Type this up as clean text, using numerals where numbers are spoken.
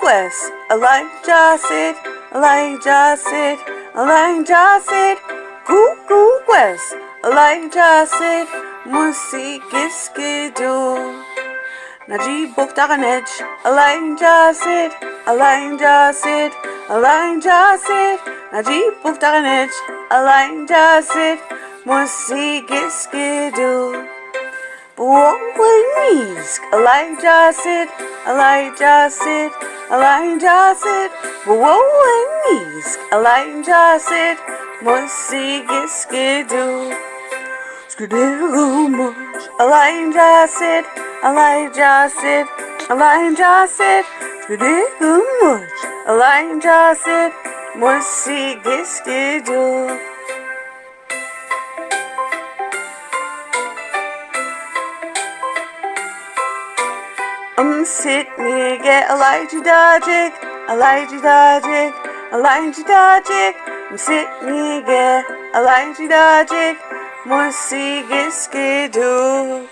Alayjita'jik Alayjita'jik Skite'kmujuia'timk Najib Alayjita'jik Alayjita'jik Najib Alayjita'jik Skite'kmujuia'timk Alayjita'jik Alayjita'jik Alayjita'jik Alayjita'jik Skite'kmujuia'timk Alayjita'jik Alayjita'jik Alayjita'jik Skite'kmujuia'timk Sit me get Alayjita'jik sit me get Alayjita'jik Skite'kmujuia'timk